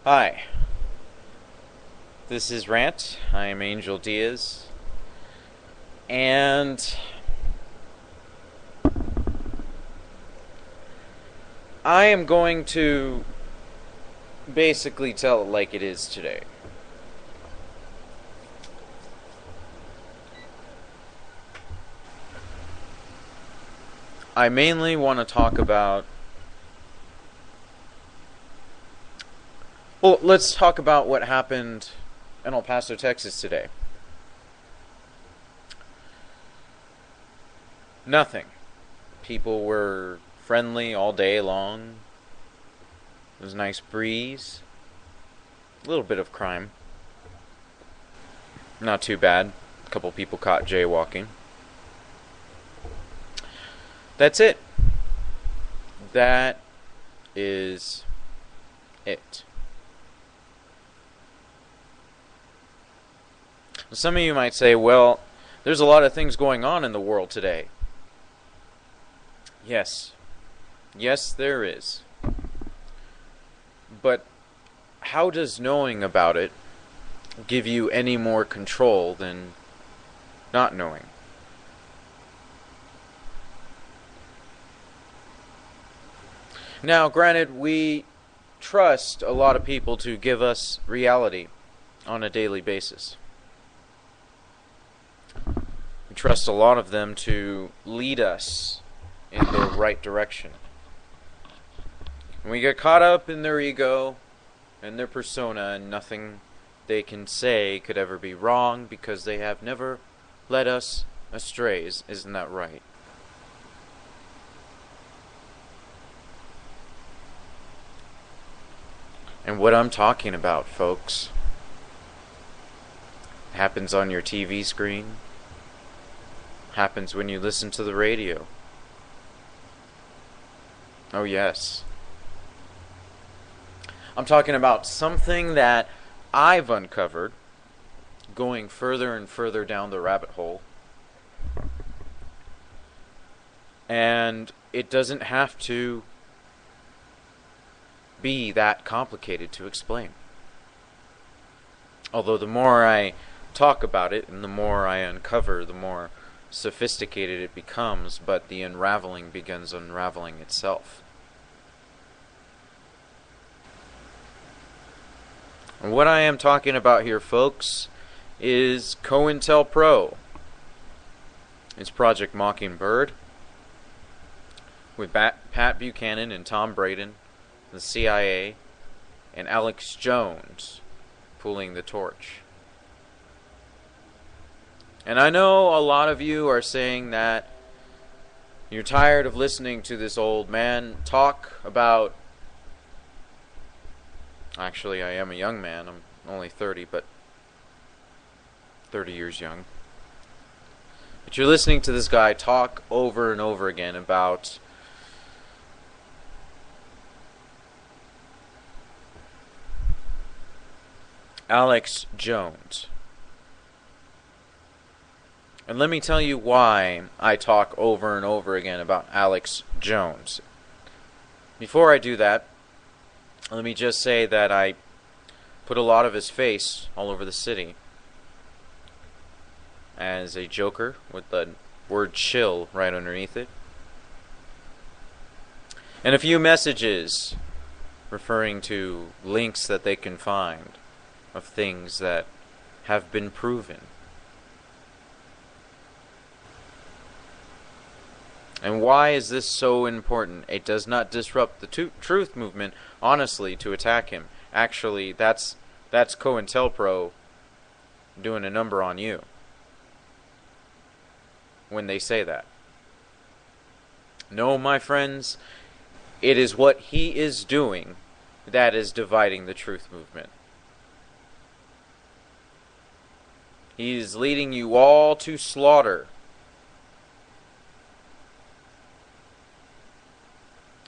Hi, this is Rant. I am Angel Diaz, and I am going to basically tell it like it is today. I mainly want to talk about... Well, let's talk about what happened in El Paso, Texas today. Nothing. People were friendly all day long. It was a nice breeze. A little bit of crime. Not too bad. A couple people caught jaywalking. That's it. That is it. Some of you might say, well, there's a lot of things going on in the world today. Yes. Yes, there is. But how does knowing about it give you any more control than not knowing? Now, granted, we trust a lot of people to give us reality on a daily basis. We trust a lot of them to lead us in the right direction. And we get caught up in their ego and their persona, and nothing they can say could ever be wrong because they have never led us astray. Isn't that right? And what I'm talking about, folks, happens on your TV screen, happens when you listen to the radio. Oh yes. I'm talking about something that I've uncovered, going further and further down the rabbit hole. And it doesn't have to be that complicated to explain. Although the more I talk about it and the more I uncover, the more sophisticated it becomes, but the unraveling begins unraveling itself. And what I am talking about here, folks, is COINTELPRO. It's Project Mockingbird, with Pat Buchanan and Tom Braden, the CIA, and Alex Jones pulling the torch. And I know a lot of you are saying that you're tired of listening to this old man talk about... Actually, I am a young man. I'm only 30, but 30 years young. But you're listening to this guy talk over and over again about Alex Jones. And let me tell you why I talk over and over again about Alex Jones. Before I do that, let me just say that I put a lot of his face all over the city as a joker with the word chill right underneath it. And a few messages referring to links that they can find of things that have been proven. And why is this so important? It does not disrupt the truth movement, honestly, to attack him. Actually, that's COINTELPRO doing a number on you when they say that. No, my friends, it is what he is doing that is dividing the truth movement. He is leading you all to slaughter.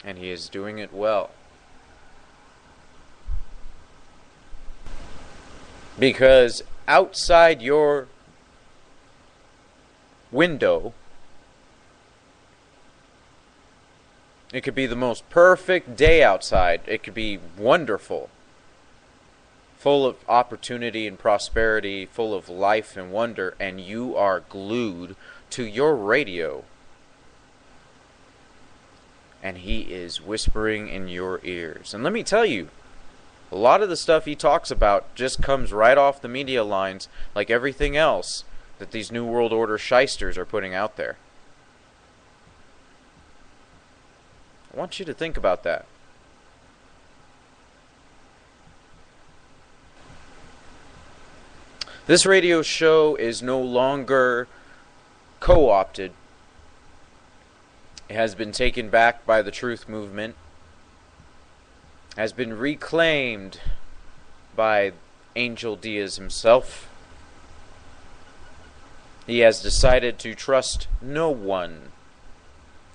And he is doing it well. Because outside your window, it could be the most perfect day outside. It could be wonderful. full of opportunity and prosperity, full of life and wonder, and you are glued to your radio. And he is whispering in your ears. And let me tell you, a lot of the stuff he talks about just comes right off the media lines, like everything else that these New World Order shysters are putting out there. I want you to think about that. This radio show is no longer co-opted. It has been taken back by the truth movement, has been reclaimed by Angel Diaz himself. He has decided to trust no one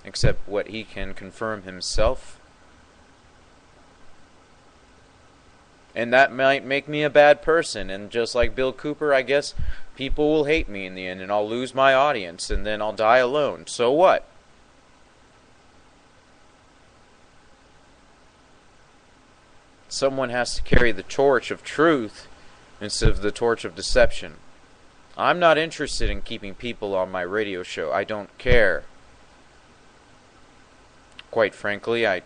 except what he can confirm himself. And that might make me a bad person, and just like Bill Cooper, I guess people will hate me in the end, and I'll lose my audience, and then I'll die alone. So what? Someone has to carry the torch of truth instead of the torch of deception. I'm not interested in keeping people on my radio show. I don't care. Quite frankly, I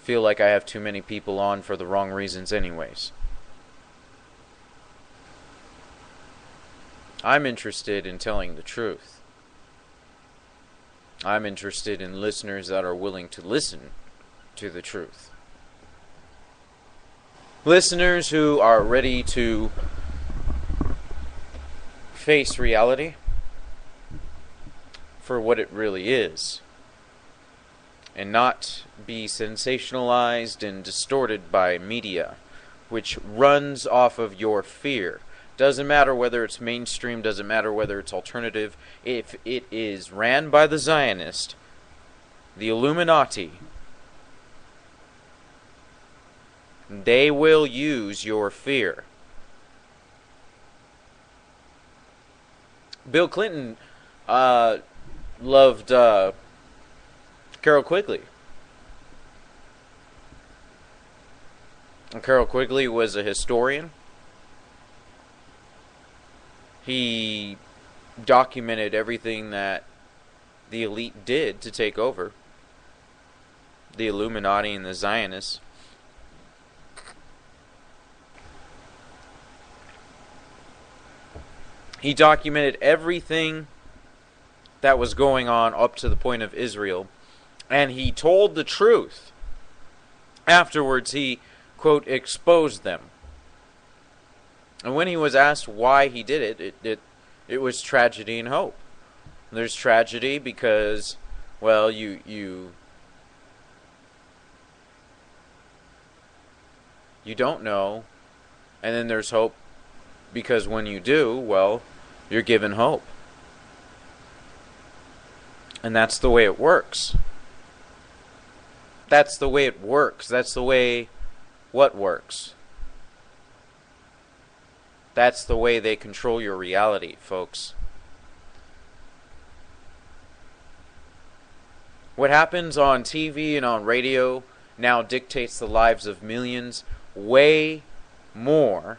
feel like I have too many people on for the wrong reasons anyways. I'm interested in telling the truth. I'm interested in listeners that are willing to listen to the truth. Listeners who are ready to face reality for what it really is, and not be sensationalized and distorted by media, which runs off of your fear. Doesn't matter whether it's mainstream, doesn't matter whether it's alternative. If it is ran by the Zionist, the Illuminati, they will use your fear. Bill Clinton loved Carol Quigley. And Carol Quigley was a historian. He documented everything that the elite did to take over. The Illuminati and the Zionists. He documented everything that was going on up to the point of Israel. And he told the truth. Afterwards, he, quote, exposed them. And when he was asked why he did it, it was tragedy and hope. There's tragedy because, well, you don't know. And then there's hope because when you do, well, you're given hope. And that's the way it works. That's the way it works. That's the way what works. That's the way they control your reality, folks. What happens on TV and on radio now dictates the lives of millions way more.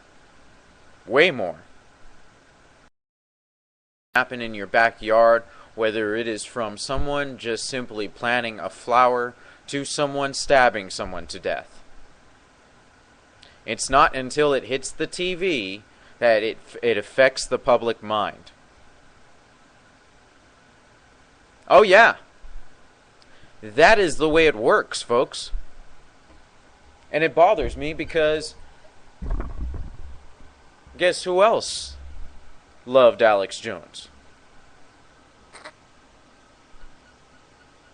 Happen in your backyard, whether it is from someone just simply planting a flower to someone stabbing someone to death. It's not until it hits the TV that it affects the public mind. Oh yeah. That is the way it works, folks. And it bothers me because guess who else loved Alex Jones?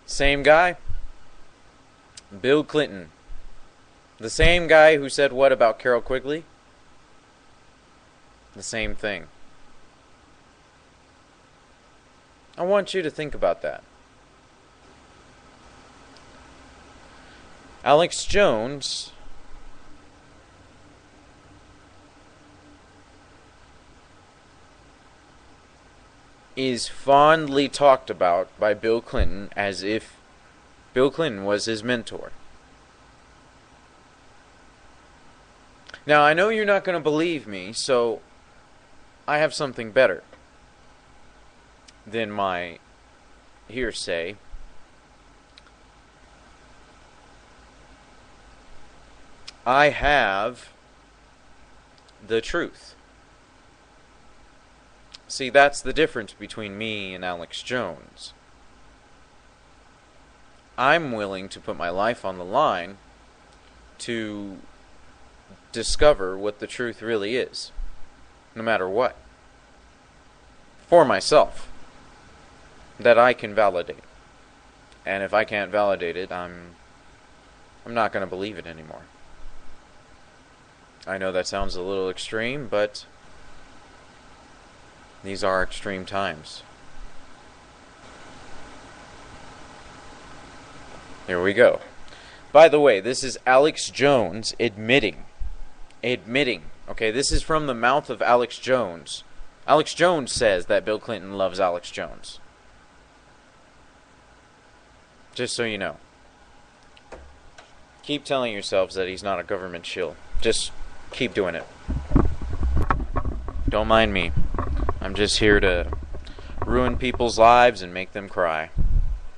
Same guy. Bill Clinton. The same guy who said what about Carol Quigley? The same thing. I want you to think about that. Alex Jones is fondly talked about by Bill Clinton as if Bill Clinton was his mentor. Now, I know you're not going to believe me, so I have something better than my hearsay. I have the truth. See, that's the difference between me and Alex Jones. I'm willing to put my life on the line to discover what the truth really is, no matter what, for myself, that I can validate. And if I can't validate it, I'm not going to believe it anymore. I know that sounds a little extreme, but these are extreme times. Here we go. By the way, this is Alex Jones admitting. Okay, this is from the mouth of Alex Jones. Alex Jones says that Bill Clinton loves Alex Jones. Just so you know. Keep telling yourselves that he's not a government shill. Just keep doing it. Don't mind me. I'm just here to ruin people's lives and make them cry.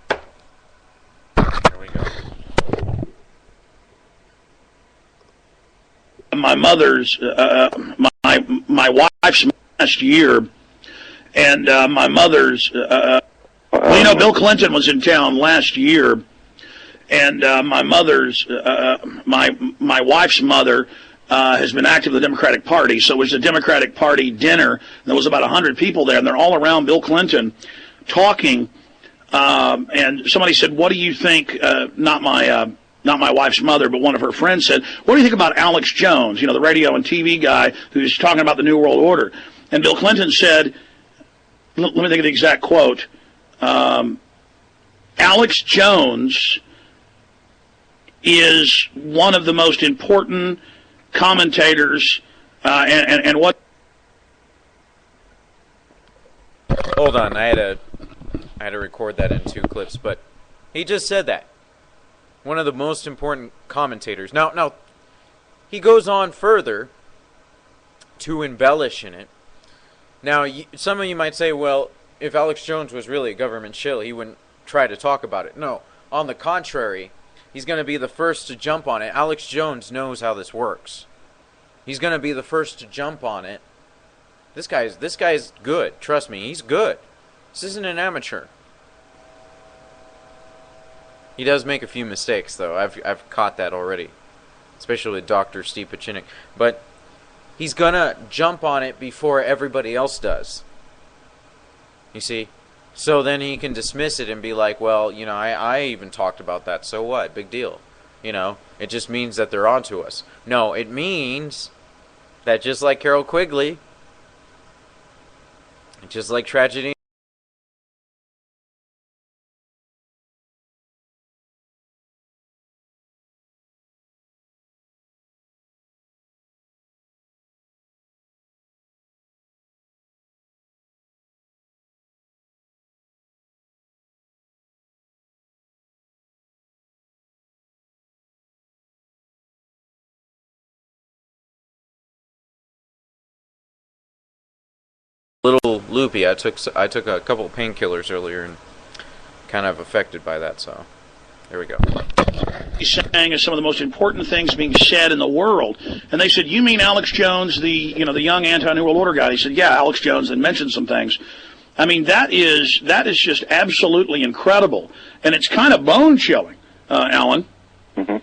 Here we go. My mother's, my wife's last year, and my mother's, well, you know, Bill Clinton was in town last year, and my mother's, my wife's mother has been active in the Democratic Party, so it was a Democratic Party dinner, and there was about 100 people there, and they're all around Bill Clinton talking, and somebody said, what do you think, not my wife's mother, but one of her friends said, what do you think about Alex Jones, you know, the radio and TV guy who's talking about the New World Order? And Bill Clinton said, let me think of the exact quote, Alex Jones is one of the most important commentators, and what... Hold on, I had to record that in 2 clips, but he just said that. One of the most important commentators. Now, he goes on further to embellish in it. Now, some of you might say, well, if Alex Jones was really a government shill, he wouldn't try to talk about it. No, on the contrary, he's going to be the first to jump on it. Alex Jones knows how this works. He's going to be the first to jump on it. This guy's good. Trust me, he's good. This isn't an amateur. He does make a few mistakes, though. I've caught that already, especially with Dr. Steve Pachinik. But he's gonna jump on it before everybody else does. You see? So then he can dismiss it and be like, well, you know, I even talked about that, so what? Big deal. You know, it just means that they're onto us. No, it means that just like Carol Quigley, just like tragedy, little loopy. I took a couple of painkillers earlier and kind of affected by that. So there we go. He's saying is some of the most important things being said in the world, and they said, "You mean Alex Jones, the young anti-New World Order guy?" He said, "Yeah, Alex Jones," and mentioned some things. I mean, that is just absolutely incredible, and it's kind of bone-chilling, Alan. Mm-hmm.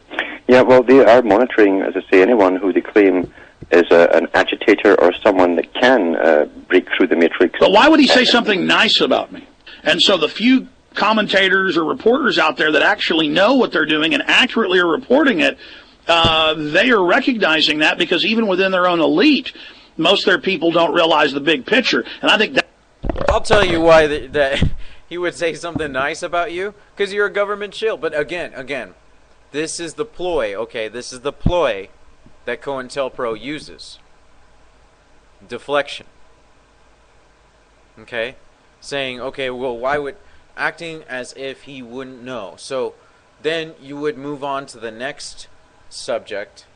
Yeah, well, they are monitoring, as I say, anyone who they claim is an agitator or someone that can break through the matrix. But why would he say something nice about me? And so the few commentators or reporters out there that actually know what they're doing and accurately are reporting it, they are recognizing that, because even within their own elite, most of their people don't realize the big picture. And I think that... I'll tell you why that he would say something nice about you, because you're a government shill. But again, this is the ploy, okay? This is the ploy that COINTELPRO uses. Deflection. Okay? Saying, okay, well, why would... Acting as if he wouldn't know. So then you would move on to the next subject,